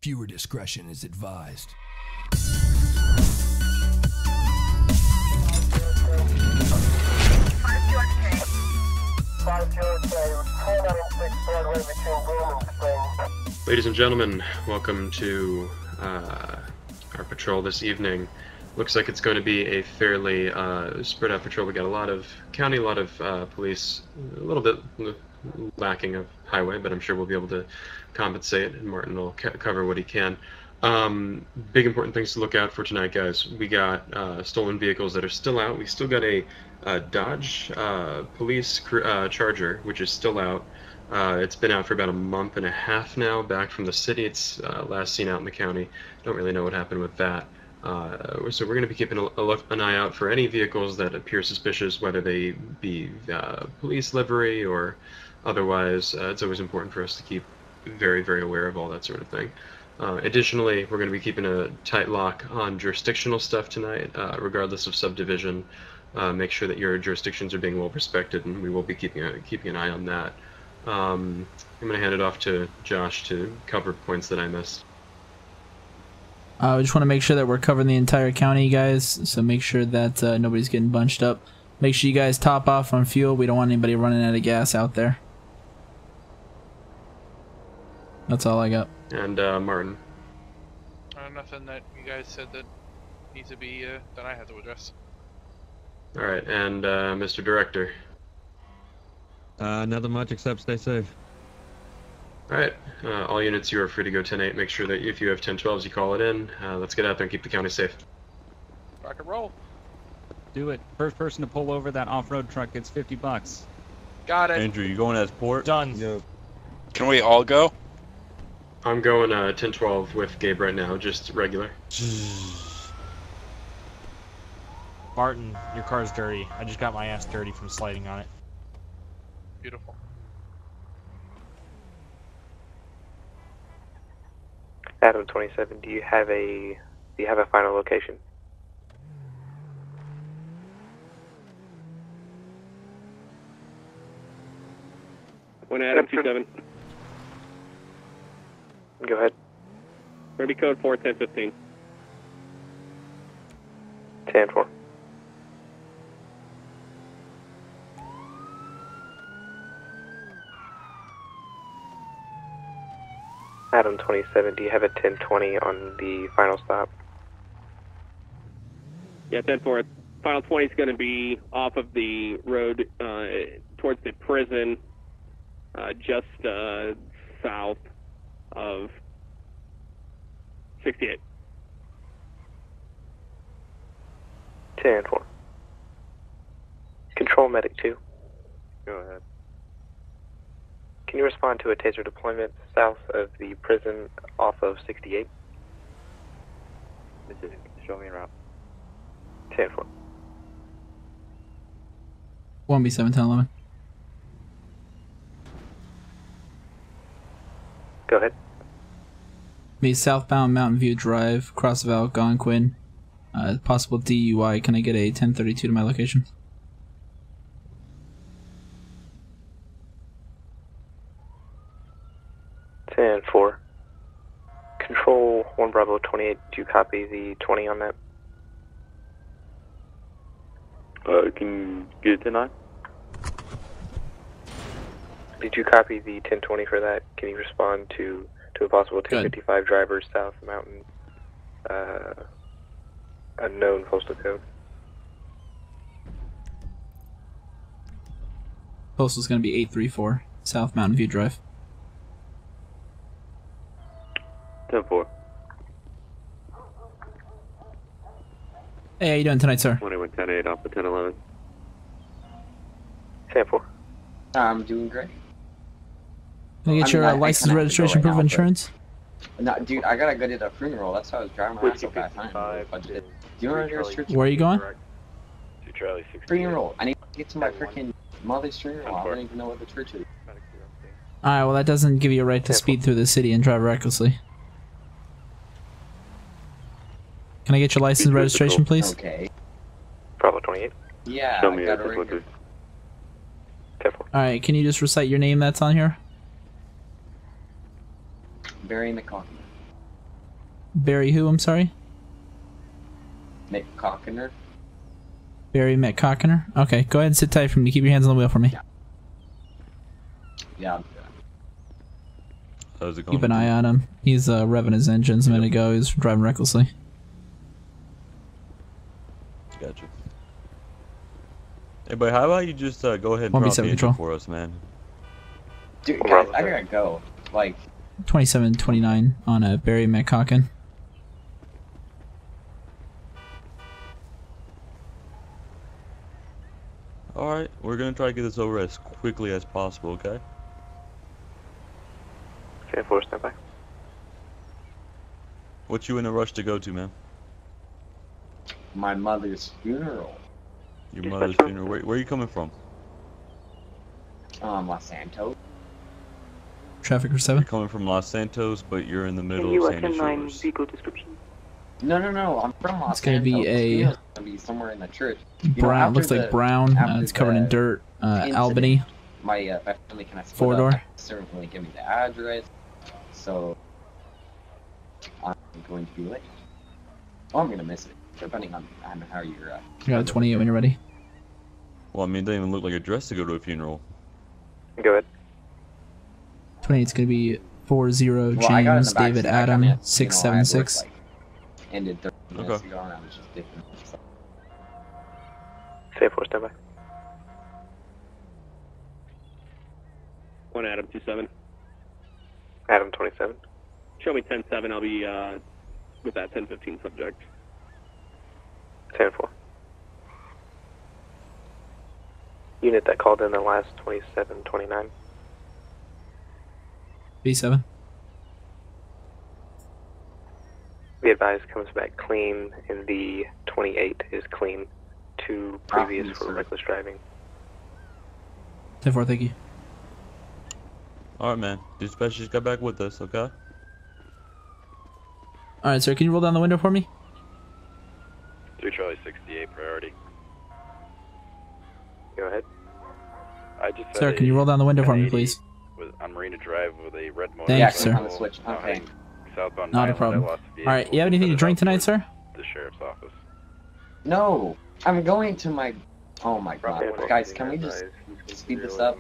Viewer discretion is advised. Ladies and gentlemen, welcome to our patrol this evening. Looks like it's going to be a fairly spread out patrol. We got a lot of county, a lot of police, a little bit lacking of highway, but I'm sure we'll be able to compensate, and Martin will cover what he can. Big important things to look out for tonight, guys. We got stolen vehicles that are still out. We still got a Dodge police Charger, which is still out. It's been out for about a month and a half now, back from the city. It's last seen out in the county. Don't really know what happened with that. So we're going to be keeping an eye out for any vehicles that appear suspicious, whether they be police livery or otherwise. It's always important for us to keep very, very aware of all that sort of thing. Additionally, we're going to be keeping a tight lock on jurisdictional stuff tonight, regardless of subdivision. Make sure that your jurisdictions are being well respected, and we will be keeping an eye on that. I'm going to hand it off to Josh to cover points that I missed. I just want to make sure that we're covering the entire county, guys, so make sure that nobody's getting bunched up. Make sure you guys top off on fuel. We don't want anybody running out of gas out there. That's all I got. And Martin. Nothing that you guys said that needs to be that I have to address. All right, and Mr. Director. Nothing much except stay safe. Alright, all units, you are free to go 10-8. Make sure that if you have 10-12s, you call it in. Let's get out there and keep the county safe. Rock and roll. Do it. First person to pull over that off-road truck gets $50. Got it. Andrew, you going as port? Done. Yep. Can we all go? I'm going 10-12 with Gabe right now, just regular. Martin, your car's dirty. I just got my ass dirty from sliding on it. Beautiful. Adam 27, do you have a final location? One Adam 27. Go ahead. Ruby code 41015. 10-4. Adam 27, do you have a 1020 on the final stop? Yeah, 10-4. Final 20 is going to be off of the road towards the prison, just south of 68. 10-4. Control medic 2. Go ahead. Can you respond to a taser deployment south of the prison off of 68? Show me a route. 10-4. 1B7, 10-11. Go ahead. Me southbound Mountain View Drive, cross of Algonquin. Possible DUI. Can I get a 1032 to my location? And 4. Control 1 Bravo 28, do you copy the 20 on that? Can you get it tonight? Did you copy the 1020 for that? Can you respond to a possible 1055 driver south mountain, unknown postal code? Postal's going to be 834, South Mountain View Drive. 10-4. Hey, how you doing tonight, sir? 21-10-8 off the 10-11. 10-4. I'm doing great. Can I get your license, registration, proof of insurance? No, dude, I gotta go to the funeral. That's why I was driving my ass up that time. Do you know where church? Where are you going? Funeral. I need to get to my freaking mother's funeral. I don't even know what the church is. Alright, well that doesn't give you a right to speed through the city and drive recklessly. Can I get your license and registration, please? Okay. Bravo 28. Yeah, Show me I got it right here. 10-4. Alright, can you just recite your name that's on here? Barry McConkey. Barry who, I'm sorry? McCockiner. Barry McCockiner? Okay, go ahead and sit tight for me. Keep your hands on the wheel for me. Yeah. How's it going? Keep an eye on him. He's revving his engines a minute ago. He was driving recklessly. Gotcha. Hey, but how about you just go ahead and Won't be drop the 7 engine control. for us, man? Dude, guys, I gotta go. Like, 2729 on a Barry McCocken. Alright, we're gonna try to get this over as quickly as possible, okay? 10-4, stand by. What you in a rush to go to, man? my mother's funeral. Your mother's funeral? Where are you coming from? Los Santos. Traffic for 7. You're coming from Los Santos, but you're in the middle of Sandy Shores. vehicle description? No, I'm from Los It's gonna Santos. be a It's gonna be somewhere in the church. brown. Looks like brown. after It's covered in the dirt. incident, Albany. My family kind of split 4-door. up. Certainly give me the address, so I'm going to be late. Oh, I'm gonna miss it, depending on how you're. You got a 28 when you're ready. Well, I mean, it doesn't even look like a dress to go to a funeral. Go ahead. 28's gonna be 40 Well, I got in James the back David seat. I Adam kinda, 676. like, ended 30 minutes Okay. ago, and I was just dipping. So. Safe 4, stand by. 1 Adam 27. Adam 27. Show me 10-7. I'll be with that 10-15 subject. 10-4. Unit that called in the last 2729. B7. Be advised comes back clean, and the 28 is clean. 2 previous for reckless driving. 10-4, thank you. Alright, man. Dispatch just got back with us, okay? Alright, sir, can you roll down the window for me? 3 Charlie 68 priority. Go ahead. I just Sir, can you roll down the window for me, please? On Marina Drive with a red motor. Thanks, sir. On the switch. Okay. Southbound Not a 9, problem. I lost the vehicle, Alright, you have anything to drink tonight, sir? The sheriff's office. No, I'm going to my. Oh my god, guys, can we just speed this up?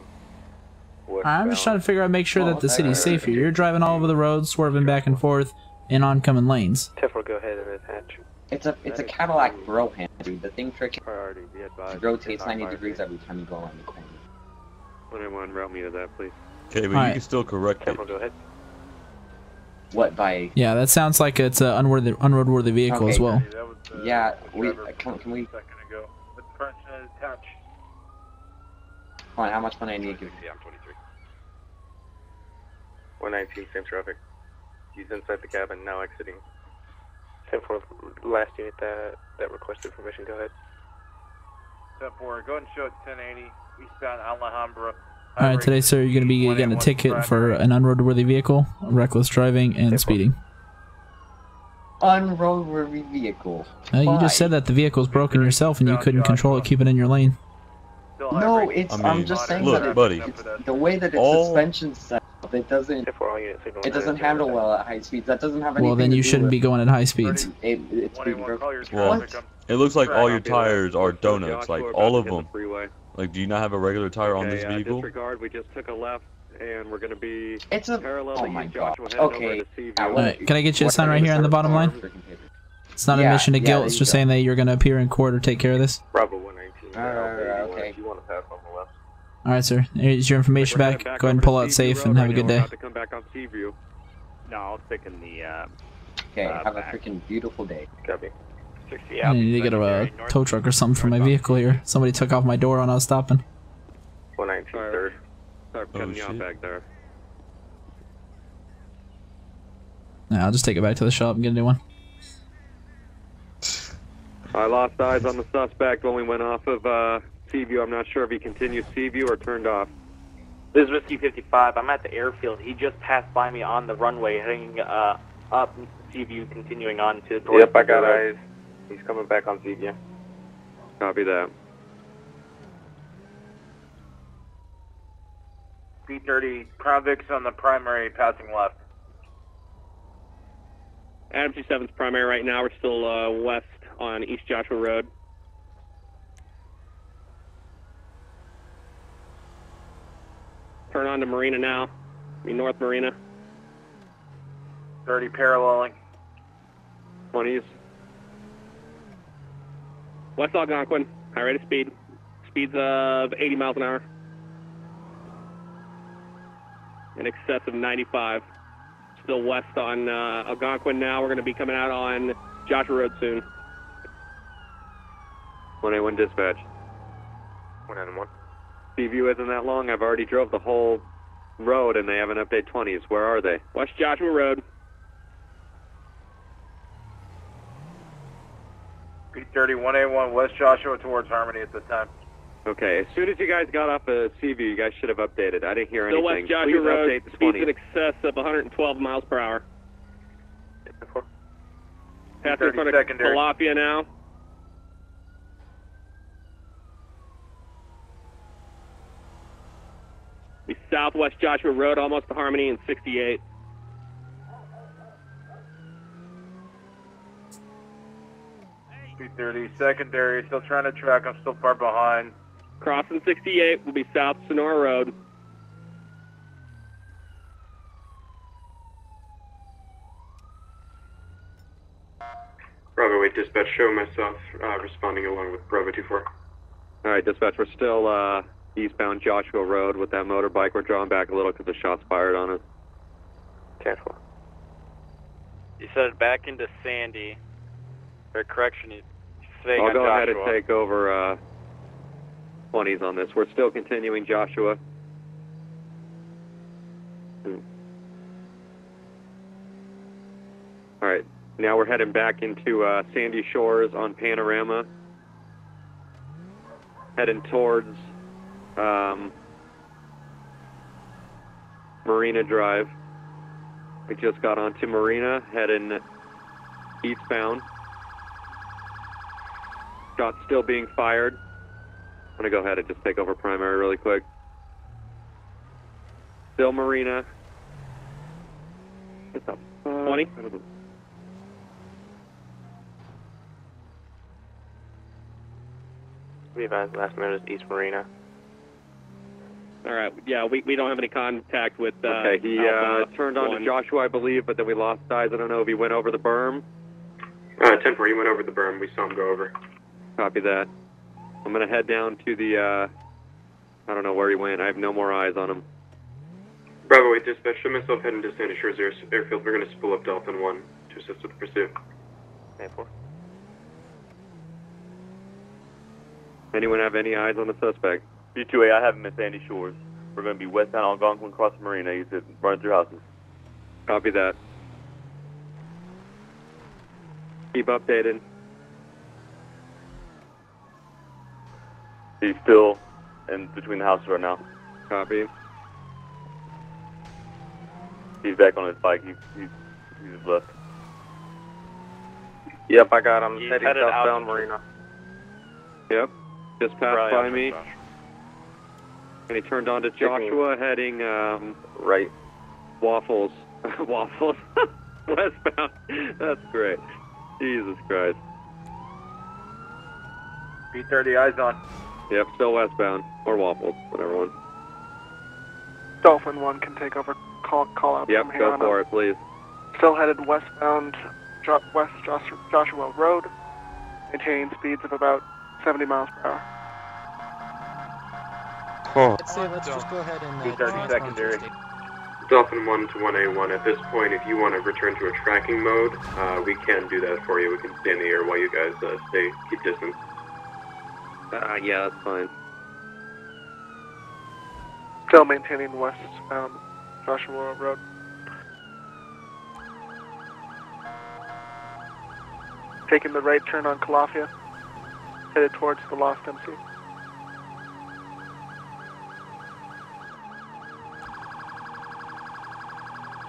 I'm just trying to figure out, make sure that the city's safe here. You're driving all over the road, swerving back and forth in oncoming lanes. 10-4, go ahead and attach. It's a Cadillac Broham, dude. The thing trick Priority, be advised. it rotates 90 degrees every time you go around the corner. 191, route me to that, please. Okay, but Alright. you can still correct it. 10-4, go ahead. What by? Yeah, that sounds like it's an unroadworthy vehicle Okay. as well. Yeah, we can we? Come on, how much money I need to give? Yeah, I'm 23. 119, same traffic. He's inside the cabin, now exiting. 10-4, last unit that requested permission, go ahead. 10-4, go ahead and show it 1080, eastbound Alhambra. Alright, today, sir, you're going to be getting a ticket for an unroadworthy vehicle, reckless driving, and speeding. Unroadworthy vehicle. You just said that the vehicle's broken yourself and you couldn't control it, keep it in your lane. No, it's. I mean, I'm just saying look, that buddy. it's the way that its suspension's set up. It doesn't. 10-4, all units signal. It doesn't handle well at high speeds. That doesn't have anything. Well, then to you do shouldn't with be going at high speeds. It's being broken. Well, What? it looks like all your tires are donuts, like all of them. Freeway. Like, do you not have a regular tire on this vehicle? Disregard. We just took a left, and we're going to be It's a. parallel Oh to my East god. Joshua, heading over Okay. to Seaview. Alright, can I get you a sign right here on the bottom line? It's not admission to guilt, it's just saying that you're going to appear in court or take care of this. Bravo 119. Okay. If you want to pass on the left. Alright, sir. Here's your information back. Go ahead and pull out safe and have a good day. To come back on Seaview. No, I'll stick in the, Okay, have a freaking beautiful day. Copy. 60 I need to get a tow truck or something for my vehicle here. Somebody took off my door when I was stopping. 119, third. Sorry for cutting you off back there. Nah, I'll just take it back to the shop and get a new one. I lost eyes on the suspect when we went off of Seaview. I'm not sure if he continues Seaview or turned off. This is Whiskey 55. I'm at the airfield. He just passed by me on the runway, heading up Seaview, continuing on to... Yep, I got eyes. He's coming back on Seaview. Copy that. B30, Crown Vic's on the primary, passing left. Adam 27's primary right now. We're still west on East Joshua Road. Turn on to Marina now. North Marina. 30 paralleling. 20s. West Algonquin. High rate of speed. Speeds of 80 miles an hour. In excess of 95. Still west on Algonquin now. We're going to be coming out on Joshua Road soon. 181 dispatch. 191. Seaview isn't that long. I've already drove the whole road and they haven't updated 20s. Where are they? West Joshua Road. P30 181 West Joshua towards Harmony at the time. Okay, as soon as you guys got off of Seaview, you guys should have updated. I didn't hear Still anything. West Joshua Please Road. update the Speeds 20s. in excess of 112 miles per hour. Passing in front of secondary. Calafia now. Be southwest Joshua Road, almost to Harmony in 68. P30 secondary, still trying to track. I'm still far behind. Crossing 68 will be south Sonora Road. Bravo 8 dispatch, show myself responding along with Bravo 24. All right, dispatch, we're still eastbound Joshua Road with that motorbike. We're drawing back a little because the shots fired on us. Careful. You set it back into Sandy. Or correction, you staying I'll on go Joshua. ahead and take over 20s on this. We're still continuing Joshua. All right, now we're heading back into Sandy Shores on Panorama. Heading towards Marina Drive. We just got onto Marina, heading eastbound. Shots still being fired. I'm gonna go ahead and just take over primary really quick. Still Marina. What's up? 20. We advised last minute is East Marina. All right, yeah, we don't have any contact with Okay, he Alpha turned on 1. to Joshua, I believe, but then we lost eyes. I don't know if he went over the berm. 10-4, he went over the berm. We saw him go over. Copy that. I'm going to head down to the, I don't know where he went. I have no more eyes on him. Bravo 8 dispatch, show myself heading to Sandy Shores Airfield. We're going to spool up Dolphin 1 to assist with the pursuit. 10-4. Anyone have any eyes on the suspect? B2A, I have him at Sandy Shores. We're going to be westbound Algonquin, across the Marina. He's running through houses. Copy that. Keep updated. He's still in between the houses right now. Copy. He's back on his bike. He's left. Yep, I got him. He's Heading headed out southbound to- Marina. Yep. Just passed by me. And he turned on to Joshua, heading, Right. Waffles. Waffles. Westbound. That's great. Jesus Christ. P30 eyes on. Yep, still westbound. Or Waffles, whatever one. Dolphin 1 can take over call out Yep, from here go on for out. it, please. Still headed westbound West Joshua Road, maintaining speeds of about 70 miles per hour. Let's just go ahead and 230 secondary. Dolphin 1 to 1A1. At this point, if you want to return to a tracking mode, we can do that for you. We can stay in the air while you guys keep distance. Yeah, that's fine. Still maintaining westbound Joshua Road. Taking the right turn on Calafia, headed towards the Lost MC.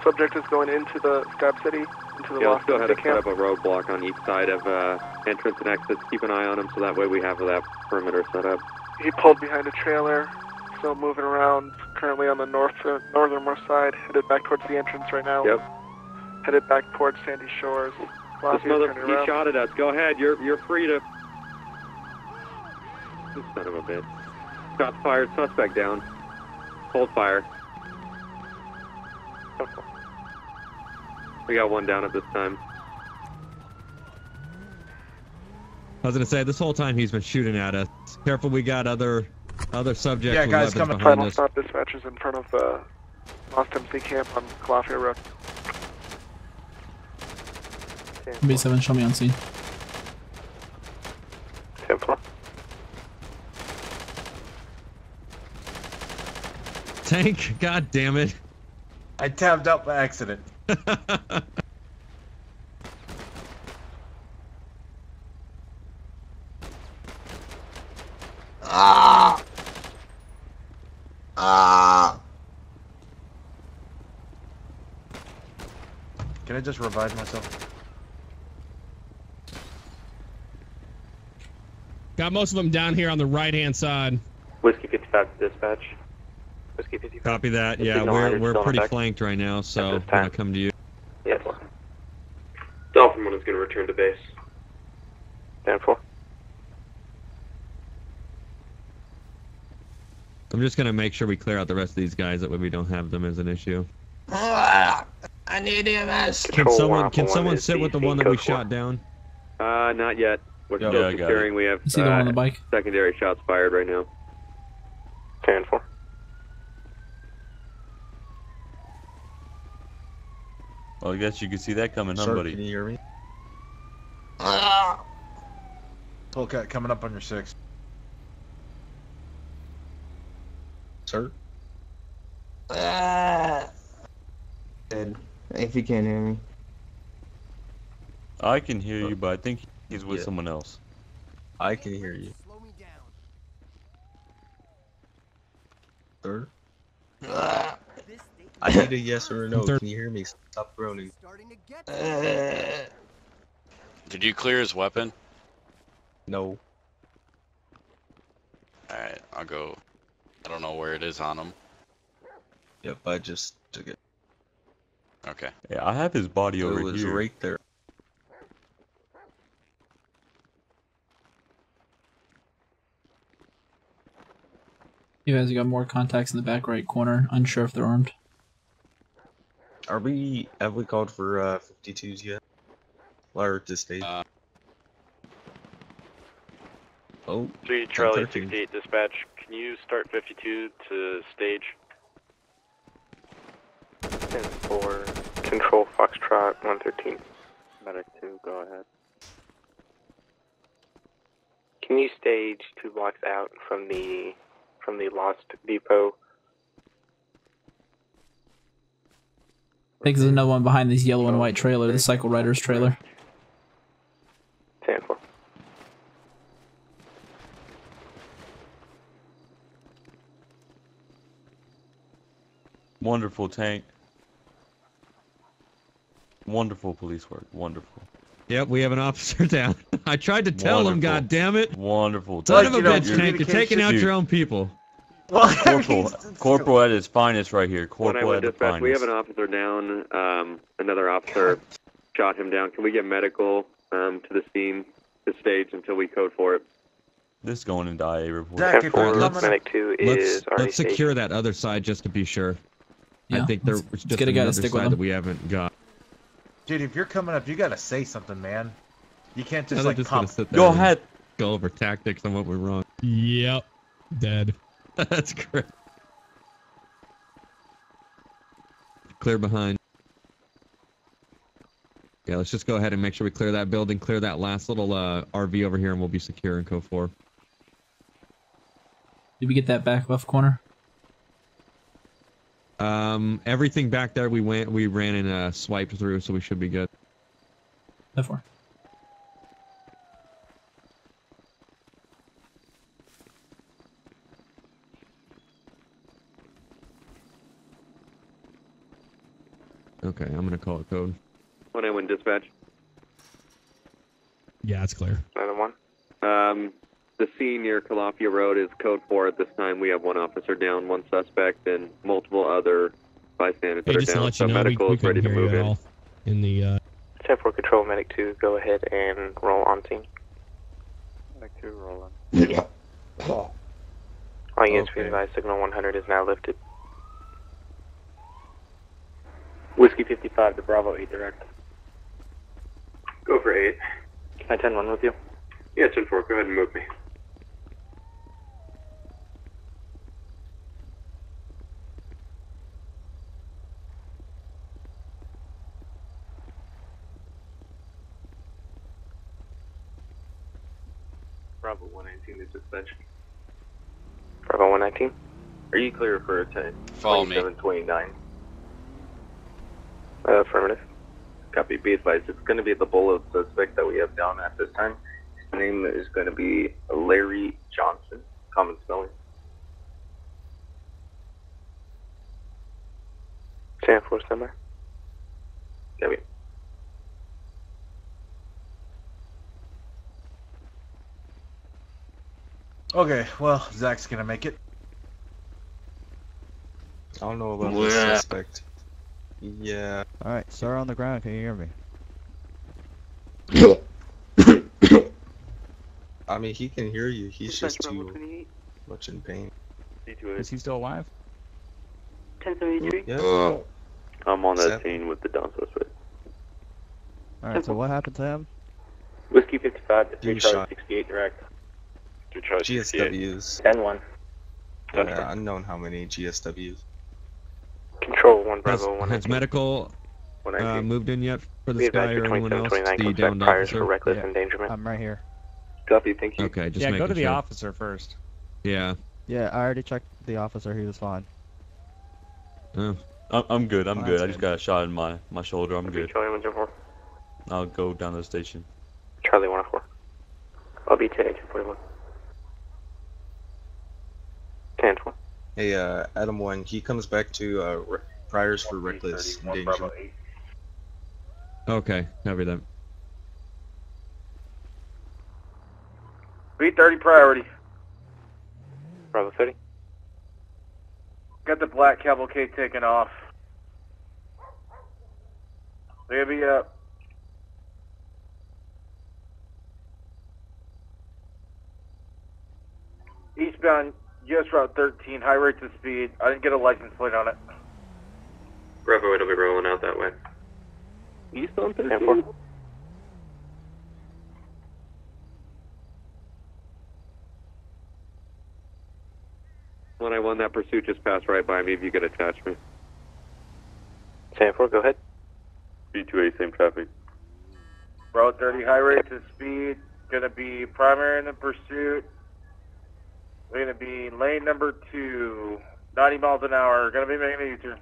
Subject is going into the Stab City, into the Yeah, Lost let's go ahead MC and set camp. up a roadblock on each side of entrance and exit. Keep an eye on him so that way we have that perimeter set up. He pulled behind a trailer, still moving around, currently on the northernmost side, headed back towards the entrance right now. Yep. headed back towards Sandy Shores. This mother, he shot at us. Go ahead. You're free to. This son of a bitch. Shots fired. Suspect down. Hold fire. We got one down at this time. I was gonna say this whole time he's been shooting at us. Careful, we got other subjects. Yeah, with guys, weapons coming. behind Final us. stop dispatchers in front of the Lost MC camp on Calafia Road. B7, show me on scene. 10-4. Tank, god damn it. I tabbed out by accident. Ah! Ah! Can I just revive myself? Got most of them down here on the right-hand side. Whiskey 55 to dispatch. Whiskey 55. Copy that. Is Yeah, signal we're 100 still in pretty effect? flanked right now, so At we're this gonna time. come to you. Yes. Dolphin 1 is going to return to base. 10-4. I'm just gonna make sure we clear out the rest of these guys. That way we don't have them as an issue. Ah, I need EMS. Can someone sit with the one that we shot down? Not yet. We're Yeah, still I got securing. it. We have You see the one on the bike? secondary shots fired right now. 10-4. Well, I guess you can see that coming, huh, Sir, buddy? can you hear me? Ah. Hellcat coming up on your 6. Sir? Dead. If you can't hear me. I can hear you, but I think he's with someone else. I can hear you. Sir? I need a yes or a no. Can you hear me? Stop groaning. Did you clear his weapon? No. Alright, I'll go. I don't know where it is on him. Yep, I just took it. Okay. Yeah, I have his body over It was here. right there. You guys got more contacts in the back right corner. Unsure if they're armed. Have we called for 52s yet? Or to stage? Oh, 3 Charlie 10-13. 68 dispatch. Can you start 52 to stage? 10-4. Control Foxtrot 113. Medic 2, go ahead. Can you stage 2 blocks out from the Lost Depot? I think there's another one behind this yellow and white trailer, the Cycle Riders trailer. 10-4. Wonderful, Tank. Wonderful police work. Wonderful. Yep, we have an officer down. I tried to tell him, god damn it. Wonderful. Son of a bitch, Tank, you're taking out your own people. Corporal at his finest right here. Corporal at the Dispatch, we have finest. an officer down. Another officer shot him down. Can we get medical to the scene, the stage, until we code for it? This is going into IA report. Zach, if you're coming- Medic 2 is already Let's secure that other side just to be sure. Yeah, I think there's just get a guy to another stick with side him. that we haven't got. Dude, if you're coming up, you gotta say something, man. You can't just I'm like just pump. gonna sit there and go over tactics on what we're wrong. Yep. Dead. That's great. Clear behind. Yeah, let's just go ahead and make sure we clear that building, clear that last little RV over here, and we'll be secure in Code 4. Did we get that back left corner? Everything back there we ran and swiped through, so we should be good. Therefore. Okay, I'm gonna call it code. 191 dispatch. Yeah, it's clear. Another one. The scene near Calafia Road is code 4 at this time. We have one officer down, one suspect, and multiple other bystanders Hey, that just are to down. let you So know, medical we is ready to couldn't hear move you at in. all. in the. 10-4 control, medic 2, go ahead and roll on scene. Medic 2, roll on. Yeah. All units be advised, signal 100 is now lifted. Whiskey 55 to Bravo 8 direct. Go for 8. Can I 10-1 with you? Yeah, 10-4, go ahead and move me. Bravo 119 is dispatch. Bravo 119. Are you clear for a 10? Follow me. 2729. Affirmative. Copy. Be advised, it's going to be the bullet suspect that we have down at this time. His name is going to be Larry Johnson. Common spelling. 10-4, stand by. Copy. Okay, well, Zach's gonna make it. I don't know about the suspect. Yeah. Alright, sir on the ground, can you hear me? I mean, he can hear you. He's just too much in pain. Is he still alive? 1073. Yeah. I'm on that scene with the down suspect. Alright, so what happened to him? Whiskey 55 to He 3 was Charlie shot. 68 direct. GSWs. 10-1. Yeah, unknown how many GSWs. Control 1 Has, Bravo has 119. medical moved in yet for Be this advised guy for or anyone else? 2729 The comes back downed priors for officer? reckless Yeah. endangerment. I'm right here. Copy, thank you. Okay, just Yeah, making go to the sure. officer first. Yeah. Yeah, I already checked the officer, he was fine. I'm good. I'm Oh, good. that's I just got a shot in my shoulder. I'm good. Charlie 104. I'll go down to the station. Charlie 104. I'll be 10-41. 10-4. Hey, Adam 1, he comes back to priors for reckless endangerment. Okay, copy that. B30 priority. Bravo 30. Got the black cavalcade taken off. They're gonna be up. Eastbound US Route 13, high rates of speed. I didn't get a license plate on it. Bravo 8 will be rolling out that way. East on 13? 10-4. When I won that pursuit, just pass right by me if you could attach me. 10-4, go ahead. B2A, same traffic. Route 30, high rates of speed. Gonna be primary in the pursuit. We're gonna be lane number 2, 90 miles an hour. Gonna be making a U-turn.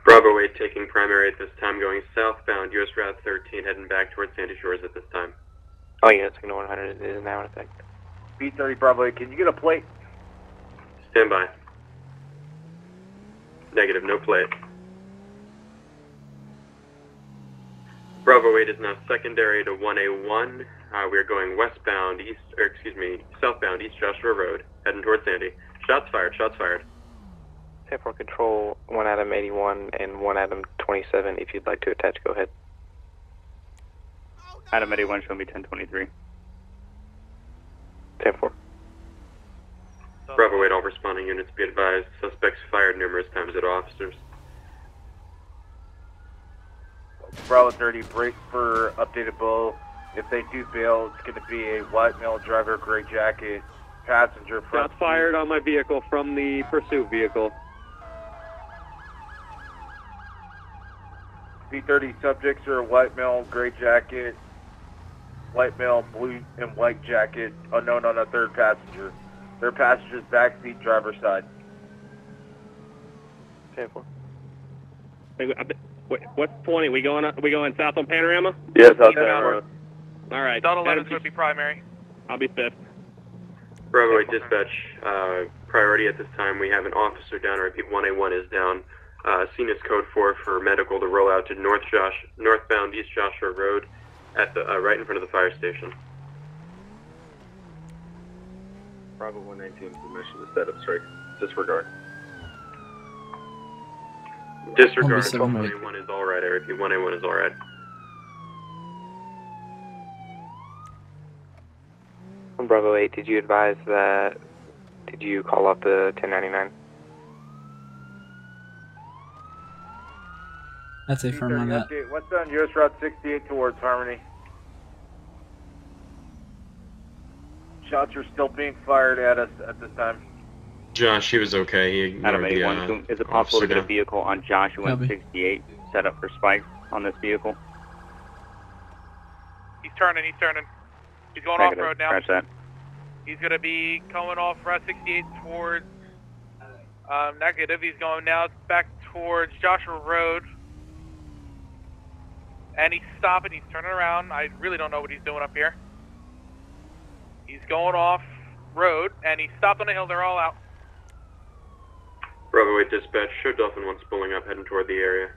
Bravo 8 taking primary at this time, going southbound, US Route 13, heading back towards Sandy Shores at this time. Oh yeah, signal 100 is now in effect. B30 Bravo 8, can you get a plate? Stand by. Negative, no plate. Bravo 8 is now secondary to 1A1. We're going southbound East Joshua Road, heading towards Sandy. Shots fired, shots fired. 10-4 control, 1 Adam 81 and 1 Adam 27. If you'd like to attach, go ahead. Adam 81, show me 1023. 10-4. Bravo 8, all responding units be advised. Suspects fired numerous times at officers. Bravo 30, break for updated bull. If they do bail, it's going to be a white male driver, gray jacket, passenger front. Shots fired on my vehicle from the pursuit vehicle. B30 subjects are a white male, gray jacket, white male, blue and white jacket, unknown on a third passenger. Third passenger's backseat, driver's side. 10-4. Wait, what's 20? We going south on Panorama? Yes, out there. All right. Dot 11's going to be primary. I'll be 5th. Bravo 8 dispatch, priority at this time. We have an officer down, I repeat, 1A1 is down. Scene is code 4 for medical to roll out to northbound East Joshua Road at the right in front of the fire station. Bravo 119, permission to set up strike. Disregard. Disregard. 1B7 Mike. 1A1 is alright, I repeat, 1A1 is alright. Bravo 8, did you advise that, did you call off the 1099? That's a firm on that. Update. What's on US Route 68 towards Harmony? Shots are still being fired at us at this time. Josh, he was okay. He ignored Adam the, 81, is it possible to get a officer vehicle on Joshua Copy. 68 set up for spikes on this vehicle? He's turning. He's going Negative. off-road now. Scratch that. He's going to be coming off Route 68 towards, negative. He's going now back towards Joshua Road. And he's stopping. He's turning around. I really don't know what he's doing up here. He's going off road, and he stopped on the hill. They're all out. Bravo 8 dispatch, show Dolphin 1's pulling up, heading toward the area.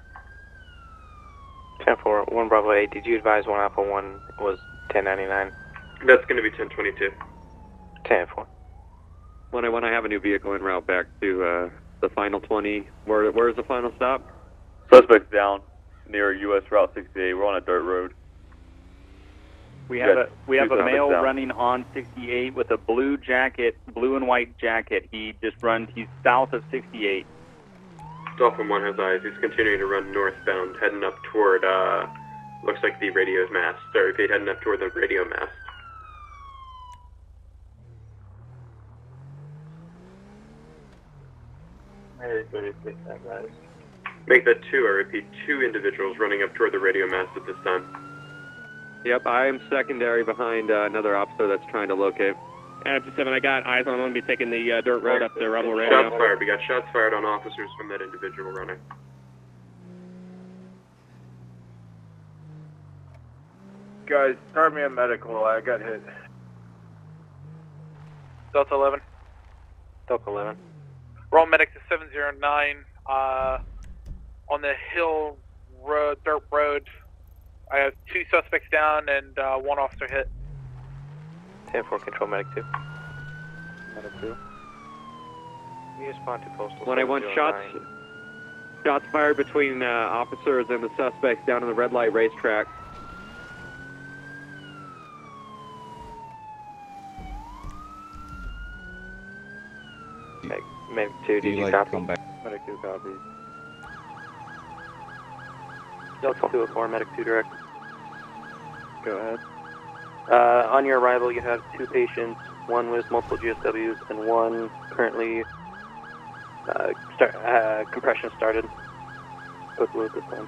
10-4, 1 Bravo 8, did you advise 1 Alpha 1 was 1099? That's going to be 1022. 10-4. 1A1, I have a new vehicle en route back to the final 20. Where's the final stop? Suspect's down near US Route 68. We're on a dirt road. We have a male down. running on 68 with a blue jacket, blue and white jacket. He's south of 68. Dolphin 1 has eyes. He's continuing to run northbound, heading up toward, looks like the radio's mast. Sorry, repeat, heading up toward the radio mast. Make that 2, I repeat, 2 individuals running up toward the radio mast at this time. Yep, I am secondary behind another officer that's trying to locate. After 7, I got eyes on. I'm going to be taking the dirt road up to Rebel Radio. Shots fired. We got shots fired on officers from that individual running. Guys, start me a medical. I got hit. Delta 11. Delta 11. We're all medic to 709 on the hill road, dirt road. I have 2 suspects down and 1 officer hit. 10-4, control medic 2. Medic 2. You respond to postal. 1A1 shots fired between officers and the suspects down in the red light racetrack. Medic 2, did you copy? Medic 2 copies. Delta 204, medic 2 direct. Go ahead. On your arrival, you have 2 patients, 1 with multiple GSWs and 1 currently compression started. Quick look this time.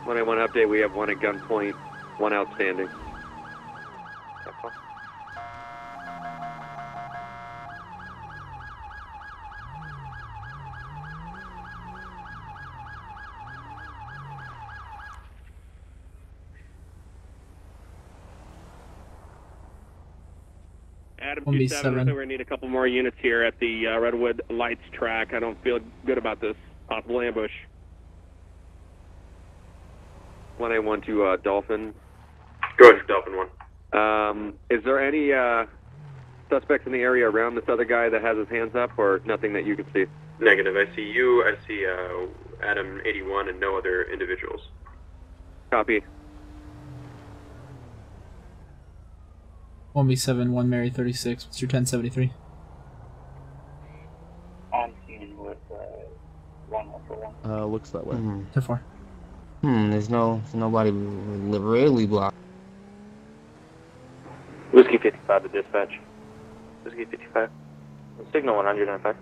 1A1 update, we have 1 at gunpoint, 1 outstanding. Adam 27, I think we're going to need a couple more units here at the Redwood Lights track. I don't feel good about this possible ambush. 1A1 to Dolphin. Go ahead, Dolphin 1. Is there any suspects in the area around this other guy that has his hands up, or nothing that you can see? Negative. I see you, I see Adam 81, and no other individuals. Copy. 1B7, 1 Mary 36. What's your 1073? I'm seeing with 1 for 1. Looks that way. 10-4. There's nobody really blocked. Whiskey 55 to dispatch. Whiskey 55. Signal 195.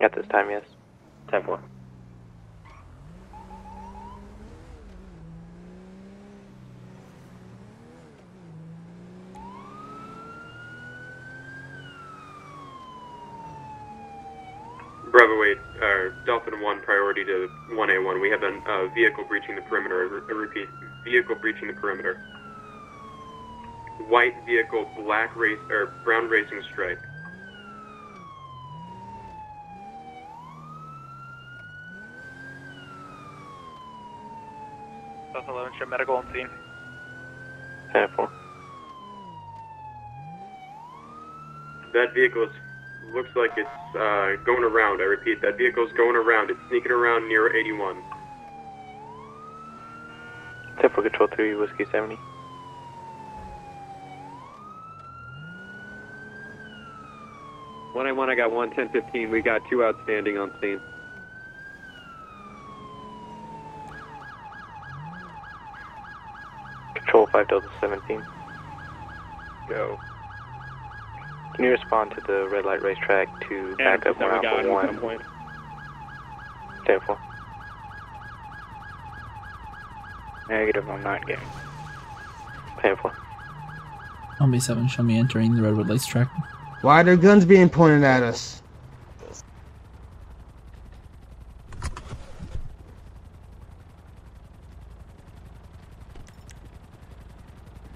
At this time, yes. 10-4. Bravo 8, Dolphin 1, priority to 1A1. We have a vehicle breaching the perimeter. I repeat, vehicle breaching the perimeter. White vehicle, brown racing stripe. Delta 11, show medical on scene. 10-4. That vehicle is looks like it's going around. I repeat, that vehicle's going around. It's sneaking around near 81. 10 for Control 3, Whiskey 70. I got 1, 10-15. We got 2 outstanding on scene. Control 5 Delta 17. Go. Can you respond to the red light racetrack to back up 1 Alpha 1? 10-4. Negative, I'm not getting. 10-4. Omni 7, show me entering the redwood lights track. Why are there guns being pointed at us?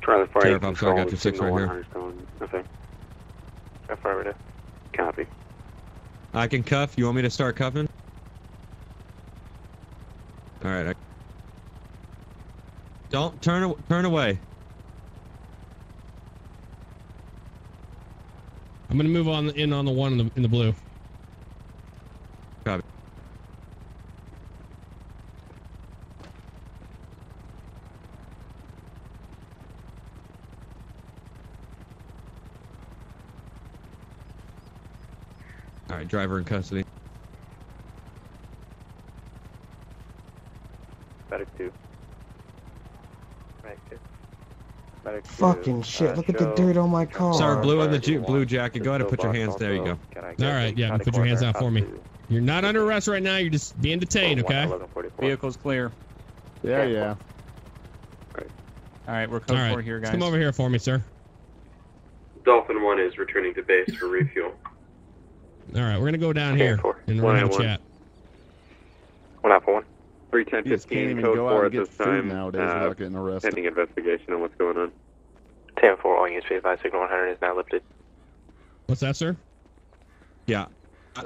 Charlie 4 Sheriff, I'm sorry, I got your 6 right here. Okay. Affirmative. Copy. I can cuff. You want me to start cuffing? All right. Don't turn away. I'm gonna move on in on the one in the blue. Copy. All right, driver in custody. Medic 2. Medic 2. Medic 2. Fucking shit, look at the dirt on my car. Sir, blue in the blue jacket. Go ahead and put your hands. There you go. All right, yeah, put your hands out for me. You're not under arrest right now. You're just being detained, okay? Vehicle's clear. Yeah. All right, we're code 4 here, guys. Come over here for me, sir. Dolphin 1 is returning to base for refuel. All right, we're gonna go down here and we're gonna have a chat. 1 Alpha 1. 310-15, code 4 at this time. Pending investigation on what's going on. 10-4, all units be advised, signal 100 is now lifted. What's that, sir? Yeah.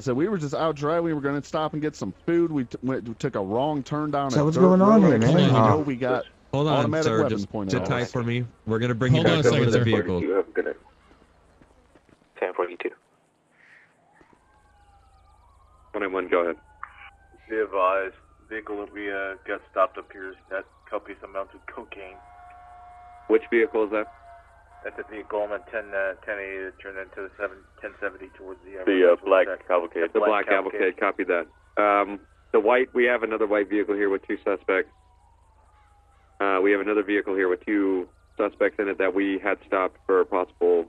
So we were just out driving. We were going to stop and get some food. We took a wrong turn down. So what's going on here, man? You know, we got Hold on, automatic sir. weapons Just pointed sit at tight us. for me. We're going to bring Hold you on back a over to the second, vehicle. 10-42. 1-1, go ahead. Be advised, vehicle that we got stopped up here is that copious amounts of cocaine. Which vehicle is that? That's a vehicle on the 1080 to turn into the 1070 towards the black cavalcade. The black cavalcade, copy that. The white, we have another white vehicle here with 2 suspects. We have another vehicle here with 2 suspects in it that we had stopped for possible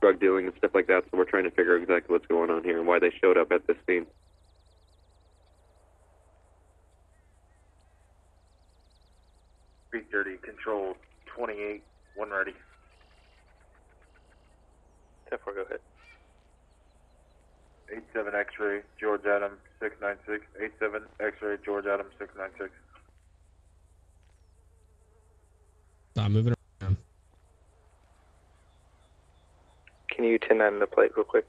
drug dealing and stuff like that, so we're trying to figure exactly what's going on here and why they showed up at this scene. .330, control 28, 1 ready. 10-4, go ahead. 87 X-ray, George Adam 696. 87 X-ray, George Adam 696. Stop moving around. Can you 10-9 the plate real quick?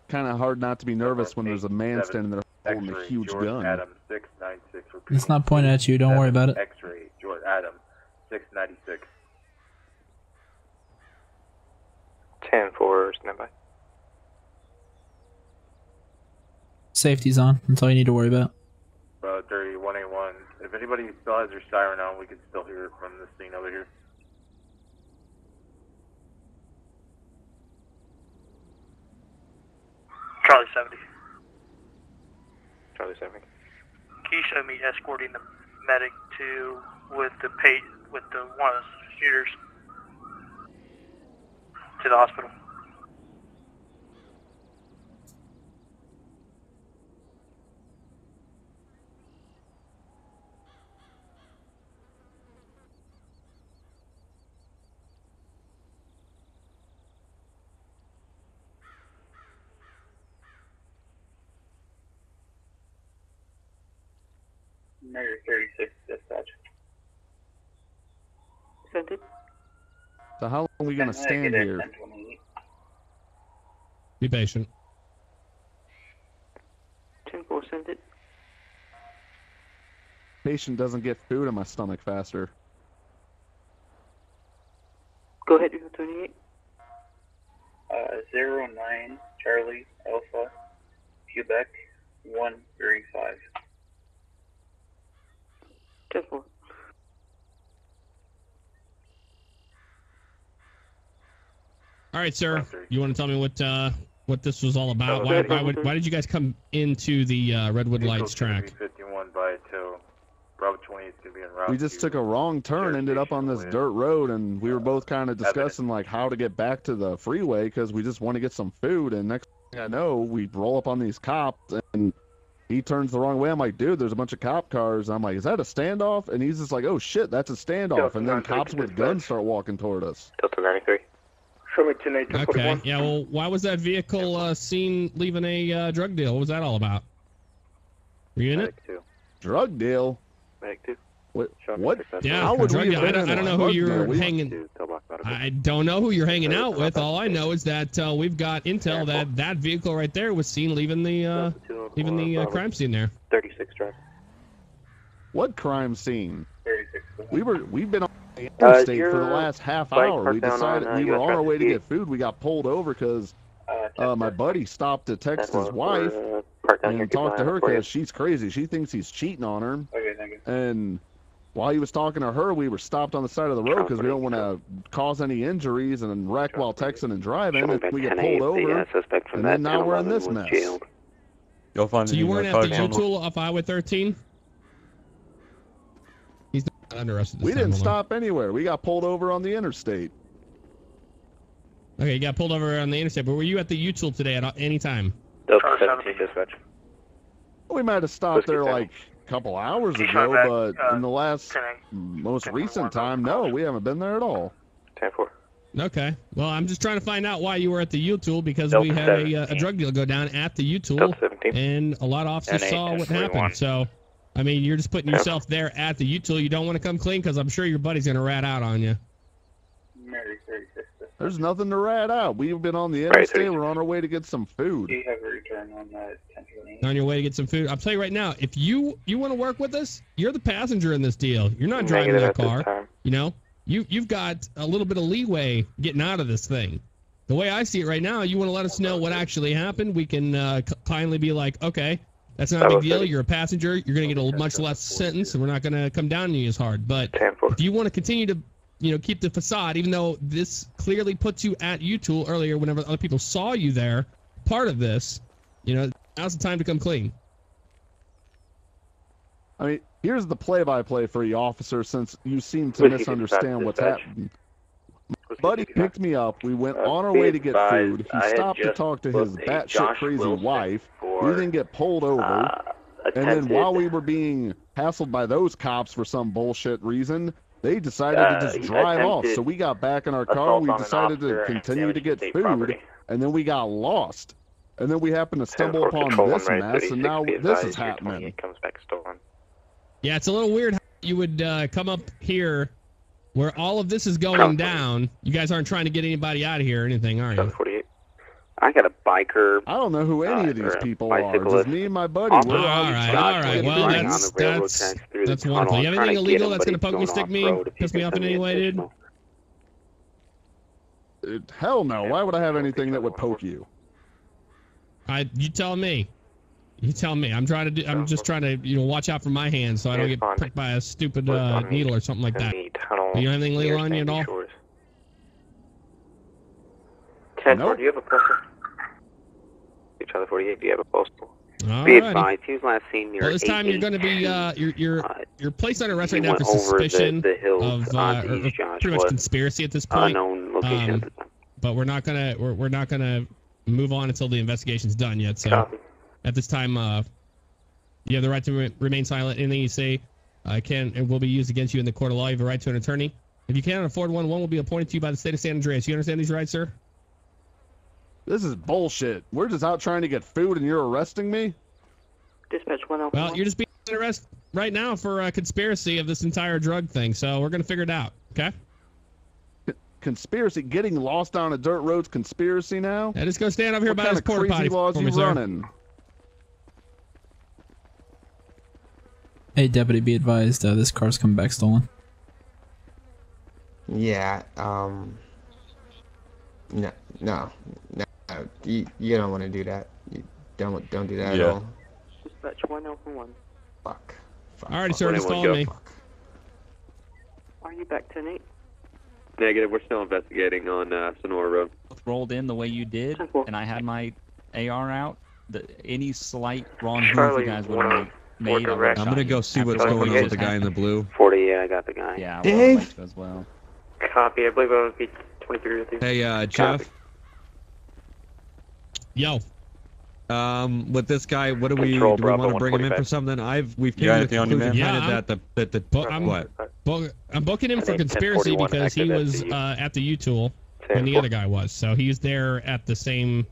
Kind of hard not to be nervous when there's a man standing there holding a huge gun. Adam 696. It's not pointed at you. Don't worry about it. X-ray, George Adam 696. 10-4, standby. Safety's on. That's all you need to worry about. 30, 181. If anybody still has their siren on, we can still hear it from the scene over here. Charlie 70. Charlie 70. Can you show me escorting the medic to with the one of the shooters to the hospital? Measure 36, dispatch. Sent it. So how long are we going to stand here? Be patient. 10-4, sent it. Patient doesn't get food in my stomach faster. Go ahead, 28. 09 Charlie Alpha, Quebec 135. 10-4. All right, sir. You want to tell me what this was all about? Why did you guys come into the Redwood Lights track? 51 by 2. Bravo 20 is going to be en route. We just took a wrong turn, ended up on this dirt road, and we were both kind of discussing like how to get back to the freeway because we just want to get some food. And next thing I know, we roll up on these cops, and he turns the wrong way. I'm like, dude, there's a bunch of cop cars. I'm like, is that a standoff? And he's just like, oh shit, that's a standoff. And then cops with guns start walking toward us. Delta 93. Show me 10-8. Okay. Yeah. Well, why was that vehicle seen leaving a drug deal? What was that all about? Were you in it? Drug deal. What? Yeah, drug deal. I don't know who you're hanging. I don't know who you're hanging out with. All I know is that we've got intel that vehicle right there was seen leaving the crime scene there. 36 drive. What crime scene? 36. We've been on the interstate for the last half hour. We decided we were on our way to get food. We got pulled over because my buddy stopped to text his wife and talk to her because she's crazy. She thinks he's cheating on her. Okay, thank you. And while he was talking to her, we were stopped on the side of the road because we don't want to cause any injuries and wreck while texting and driving. And we get pulled over, and then now we're in this mess. You'll find so you weren't at the U-Tool off Highway 13? He's not under us. We didn't stop anywhere. We got pulled over on the interstate. Okay, you got pulled over on the interstate, but were you at the U-Tool today at any time? Delta 17 dispatch. We might have stopped there like a couple hours ago, but in the last most recent time, no, we haven't been there at all. 10-4. Okay. Well, I'm just trying to find out why you were at the U-Tool because we had a drug deal go down at the U-Tool, and a lot of officers saw what happened. So, I mean, you're just putting yourself there at the U-Tool. You don't want to come clean because I'm sure your buddy's going to rat out on you. There's nothing to rat out. We've been on the interstate. We're on our way to get some food. Do you have a return on that 10-8? On your way to get some food. I'll tell you right now, if you want to work with us, you're the passenger in this deal. You're not driving that car. You know, you've got a little bit of leeway getting out of this thing. The way I see it right now, you want to let us know what actually happened. We can kindly be like, okay, that's not a big deal. You're a passenger. You're going to get a much less sentence, and we're not going to come down on you as hard. But if you want to continue to keep the facade, even though this clearly puts you at U-Tool earlier whenever other people saw you there, part of this, now's the time to come clean. I mean, here's the play-by-play for you, officer, since you seem to misunderstand what's happening. Buddy picked me up. We went on our way to get food. He stopped to talk to his batshit crazy wife. We then get pulled over. And then while we were being hassled by those cops for some bullshit reason, they decided to just drive off. So we got back in our car. We decided to continue to get food. And then we got lost. And then we happened to stumble upon this mess. And now this is happening. Yeah, it's a little weird how you would come up here where all of this is going down. You guys aren't trying to get anybody out of here or anything, are you? 48. I got a biker. I don't know who any of these people are. Just me and my buddy. All right. Well, that's wonderful. You have anything illegal that's going to poke me, stick me, piss me off in any way, dude? Hell no. Why would I have anything that would poke you? You tell me. You tell me. I'm just trying to, watch out for my hands so I don't get pricked by a stupid needle or something like that. Do you have anything illegal on you at all? 10-4, do you have a postal? Charlie 48, do you have a postal? Be advised, he was last seen near this time you're going to be, you're placed under arrest right now for suspicion of pretty much conspiracy at this point. But we're not gonna move on until the investigation's done yet. So at this time, you have the right to remain silent. Anything you say can and will be used against you in the court of law. You have a right to an attorney. If you cannot afford one will be appointed to you by the state of San Andreas. You understand these rights, sir? This is bullshit. We're just out trying to get food and you're arresting me? Dispatch 101. Well, you're just being arrested right now for conspiracy of this entire drug thing, so we're going to figure it out, okay? Conspiracy? Getting lost down a dirt road's conspiracy now? Yeah, just go stand over here by this porta potty laws for you me, sir. running? Hey, deputy, be advised, this car's coming back stolen. Yeah, No, you don't want to do that. You don't do that at all. Dispatch 1 Alpha 1. Fuck. Alrighty, sir, just follow me. Are you back 10-8? Negative. We're still investigating on Sonora Road. Rolled in the way you did, and I had my AR out. Any slight wrong move Charlie, you guys would have made. I'm gonna go see what's going on with the guy in the blue. 48, I got the guy. Yeah, Dave? as well. Copy, I believe I would be 23 with you. Hey, Jeff. Yo. With this guy, what do we want to bring him in for something? We've came to the conclusion I'm booking him for conspiracy because he was at the U-Tool when the other guy was, so he's there at the same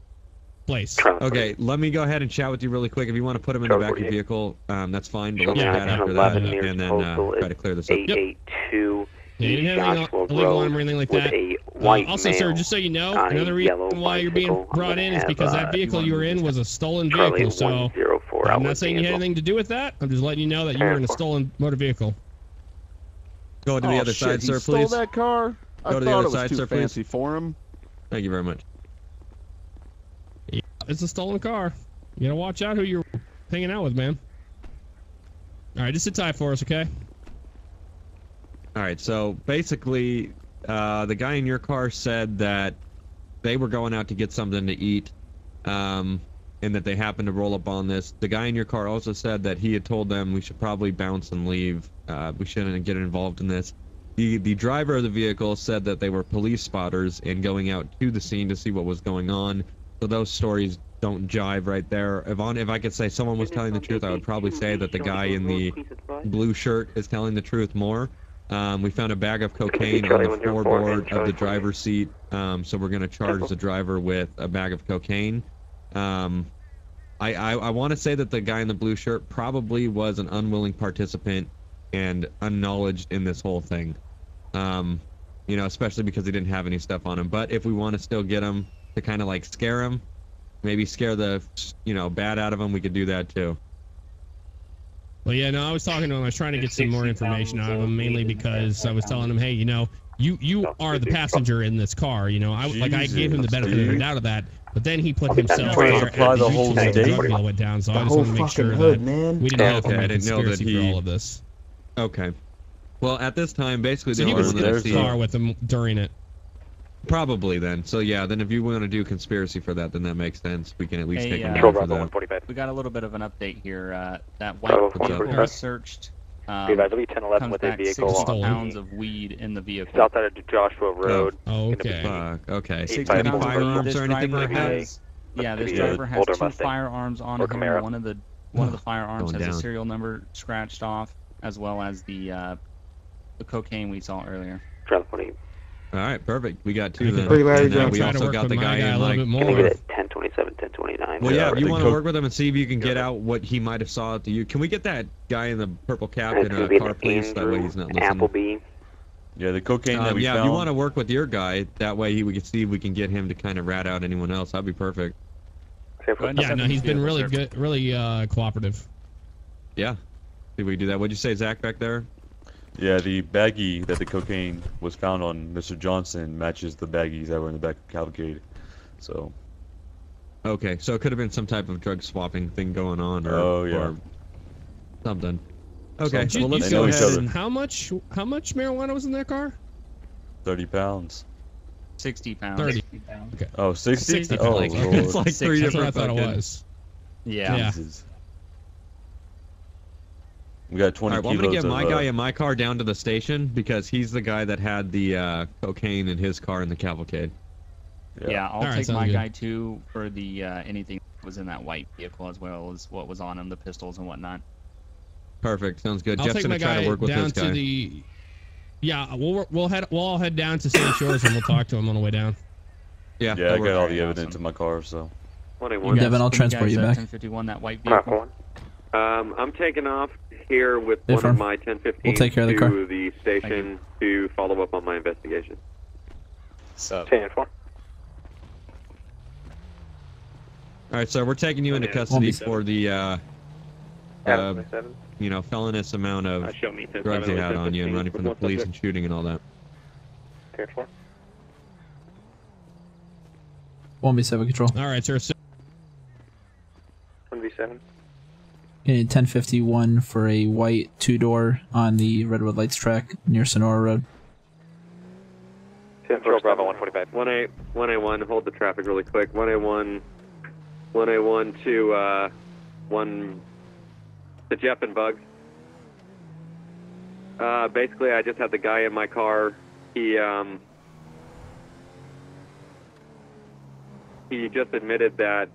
place. Okay, let me go ahead and chat with you really quick. If you want to put him in the back of your vehicle, that's fine. But let's chat after that, and then try to clear this up. 882. Yeah, you didn't have anything illegal on him or anything like that. Also, sir, just so you know, another reason why you're being brought in is because that vehicle you were in was a stolen vehicle. So I'm not saying you had anything to do with that. I'm just letting you know that you were in a stolen motor vehicle. Go to the other side, sir, stole please. that car? Go to the other side, sir, please. Fancy for him. Thank you very much. Yeah, it's a stolen car. You gotta watch out who you're hanging out with, man. All right, just sit tight for us, okay? All right, so basically, the guy in your car said that they were going out to get something to eat, and that they happened to roll up on this. The guy in your car also said that he had told them we should probably bounce and leave. We shouldn't get involved in this. The driver of the vehicle said that they were police spotters and going out to the scene to see what was going on. So those stories don't jive right there. If I could say someone was telling the truth, I would probably say that the guy in the blue shirt is telling the truth more. We found a bag of cocaine on the floorboard of the driver's seat, so we're going to charge the driver with a bag of cocaine. I want to say that the guy in the blue shirt probably was an unwilling participant and unknowledged in this whole thing, you know, especially because he didn't have any stuff on him. But if we want to still get him to kind of like scare him, maybe scare the, you know, bad out of him, we could do that too. Well, yeah, no, I was talking to him. I was trying to get some more information out of him, mainly because I was telling him, hey, you know, you are the passenger in this car. You know, I gave him the benefit of the doubt of that, but then he put himself there at the whole drug deal went down. So I just want to make sure that we didn't have a conspiracy for all of this. Okay. Well, at this time, basically, so the he was only one in that the car with him during it. Probably then. So yeah, then if you want to do conspiracy for that, then that makes sense. We can at least take him Control down for that. We got a little bit of an update here. That white vehicle we searched. Comes back 60 pounds of weed in the vehicle. South side of Joshua Road. Oh, okay. Okay. 60 firearms or anything like that? Yeah, this driver has two firearms on him. One of the firearms has a serial number scratched off, as well as the cocaine we saw earlier. All right, perfect. We got two then. And we also got the guy in like 1027, 1029. Well, yeah, if you want to work with him and see if you can get out what he might have saw at the U. Can we get that guy in the purple cap in a car, please? That way he's not listening. Applebee. Yeah, the cocaine that we yeah, found. if you want to work with your guy, that way we can see if we can get him to kind of rat out anyone else. That'd be perfect. Yeah, no, he's been really good, really cooperative. Yeah. See if we can do that. What'd you say, Zach, back there? Yeah, the baggie that the cocaine was found on Mr. Johnson matches the baggies that were in the back of Cavalcade. So. Okay, so it could have been some type of drug swapping thing going on, or something. Okay, well let's go ahead. How much marijuana was in that car? 30 pounds. 60 pounds. 30. Okay. Oh, 60? 60 oh, pounds. It's like 3 That's what I different thought it fucking... was. Yeah. We got 20 Alright, well, I'm kilos gonna get my of, guy in my car down to the station because he's the guy that had the cocaine in his car in the Cavalcade. Yeah, I'll take my guy too for the anything that was in that white vehicle as well as what was on him, the pistols and whatnot. Perfect, sounds good. I'll Jeff's take gonna my try guy to work with down this guy. to the. Yeah, we'll all head down to Sandy Shores and we'll talk to him on the way down. Yeah, I got all the evidence in my car, so. Devin, I'll transport you back. 1051, that white vehicle. I'm taking off here with one of my 1015 we'll take care of the car. to the station to follow up on my investigation. So. Alright, so we're taking you into custody for the, you know, felonious amount of drugs you had on you and running from the police and shooting and all that. 1B7 control. All right, sir. 1B7. Okay, 1051 for a white 2-door on the Redwood Lights track near Sonora Road. Control Bravo 145. 1A1, hold the traffic really quick. 1A1 to Jeff and Bugs. Basically, I just had the guy in my car. He just admitted that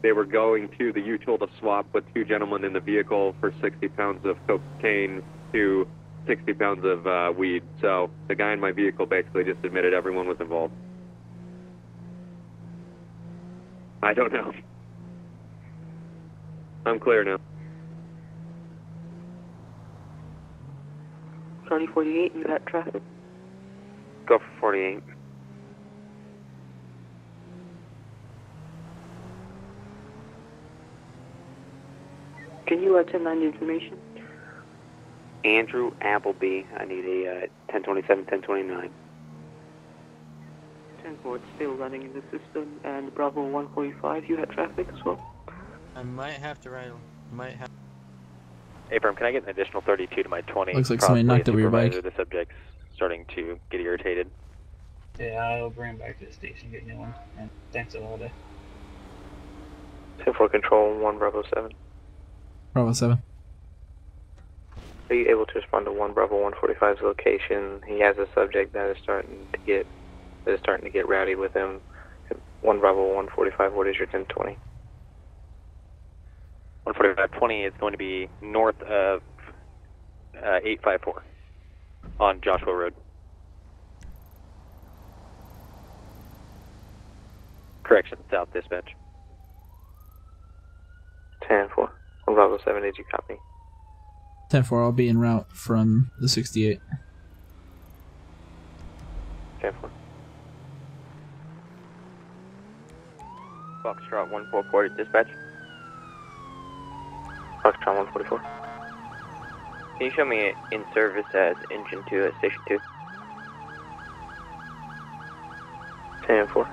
they were going to the U-Tool to swap with 2 gentlemen in the vehicle for 60 pounds of cocaine to 60 pounds of weed. So the guy in my vehicle basically just admitted everyone was involved. I don't know. I'm clear now. Charlie 48, you got traffic. Go for 48. Can you 10-9 information? Andrew Appleby. I need a 1027, 1029. 10-4, it's still running in the system, and Bravo 145, you had traffic as well? I might have to ride. Abram, can I get an additional 32 to my 20? Looks like somebody knocked over your bike. The subject's starting to get irritated. Yeah, I'll bring him back to the station, get a new one. And thanks a lot. 10-4 control, 1 Bravo 7. Bravo 7. Are you able to respond to 1 Bravo 145's location? He has a subject that is starting to get rowdy with him. 1 Bravo 145, what is your 1020? 145-20 is going to be north of 854 on Joshua Road. Correction, south dispatch. 10-4. 1 Bravo 7, did you copy? 10-4, I'll be en route from the 68. 10-4. Foxtrot 144 dispatch. Foxtrot 144. Can you show me in service as engine 2 at station 2? 10-4.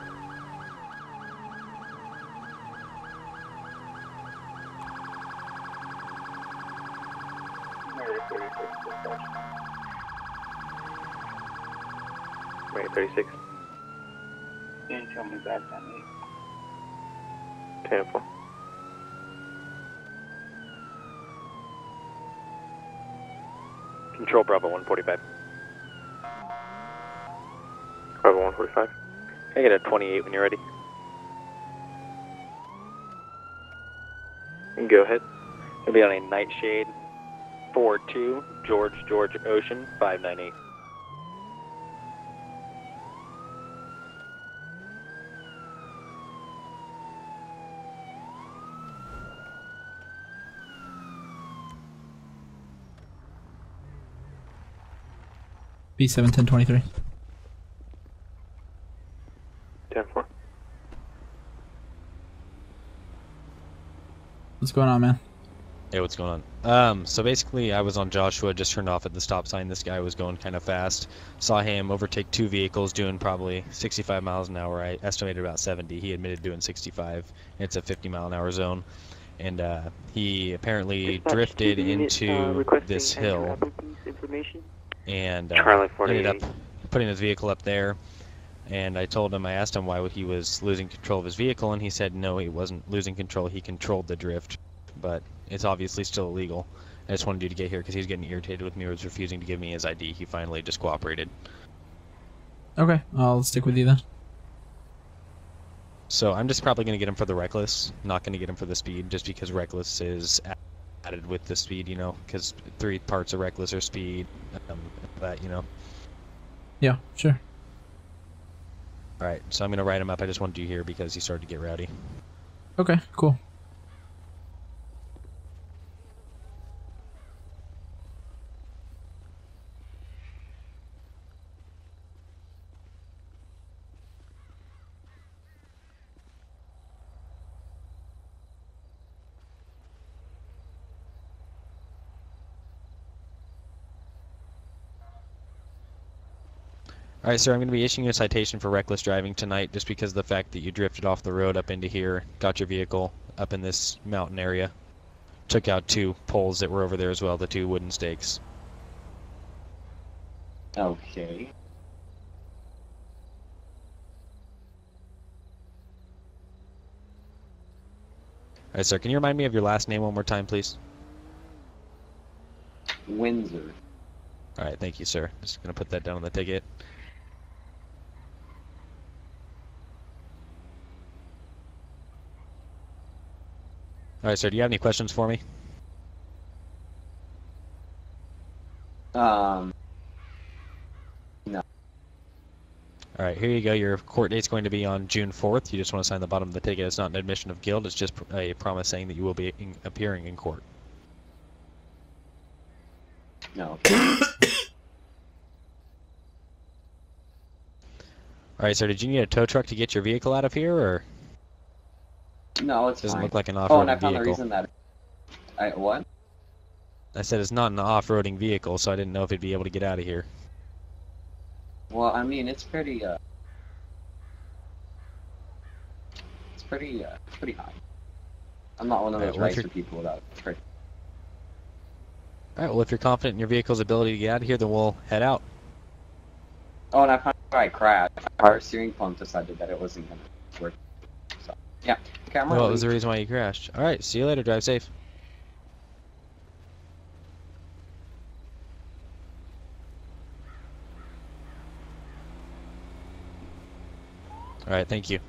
Right, 36. You can show me back on me. 10-4. Control Bravo 145. Bravo 145. Can I get a 28 when you're ready? Go ahead. It'll be on a Nightshade 42 George Ocean 598. B7 1023. 10-4. What's going on, man? Hey, what's going on? So basically, I was on Joshua, just turned off at the stop sign. This guy was going kind of fast. Saw him overtake 2 vehicles doing probably 65 miles an hour. I estimated about 70. He admitted doing 65. It's a 50-mile-an-hour zone. And he apparently drifted into this hill and ended up putting his vehicle up there. And I asked him why he was losing control of his vehicle, and he said no, he wasn't losing control. He controlled the drift, but it's obviously still illegal. I just wanted you to get here because he's getting irritated with me. He was refusing to give me his ID. He finally just cooperated. Okay, I'll stick with you then. So I'm just probably going to get him for the reckless, not going to get him for the speed, just because reckless is added with the speed, you know, because 3 parts of reckless are speed, that, you know. Yeah, sure. Alright, so I'm going to write him up. I just wanted you here because he started to get rowdy. Okay, cool. Alright, sir, I'm going to be issuing you a citation for reckless driving tonight just because of the fact that you drifted off the road up into here, got your vehicle up in this mountain area, took out 2 poles that were over there as well, the 2 wooden stakes. Okay. Alright, sir, can you remind me of your last name one more time, please? Windsor. Alright, thank you, sir. Just going to put that down on the ticket. Alright, sir, do you have any questions for me? No. Alright, here you go. Your court date's going to be on June 4th. You just want to sign the bottom of the ticket. It's not an admission of guilt. It's just a promise saying that you will be appearing in court. No. Alright, sir, did you need a tow truck to get your vehicle out of here, or? No, it's Doesn't fine. look like an off-roading Oh, and I found vehicle. the reason that... what? I said it's not an off-roading vehicle, so I didn't know if it'd be able to get out of here. Well, I mean, it's pretty high. I'm not one of those racer people without it. Alright, well, if you're confident in your vehicle's ability to get out of here, then we'll head out. Oh, and I found out I crashed. Our steering pump decided that it wasn't going to work. So, yeah. Okay, I'm Well, gonna what was the leave. reason why you crashed? Alright, see you later. Drive safe. Alright, thank you.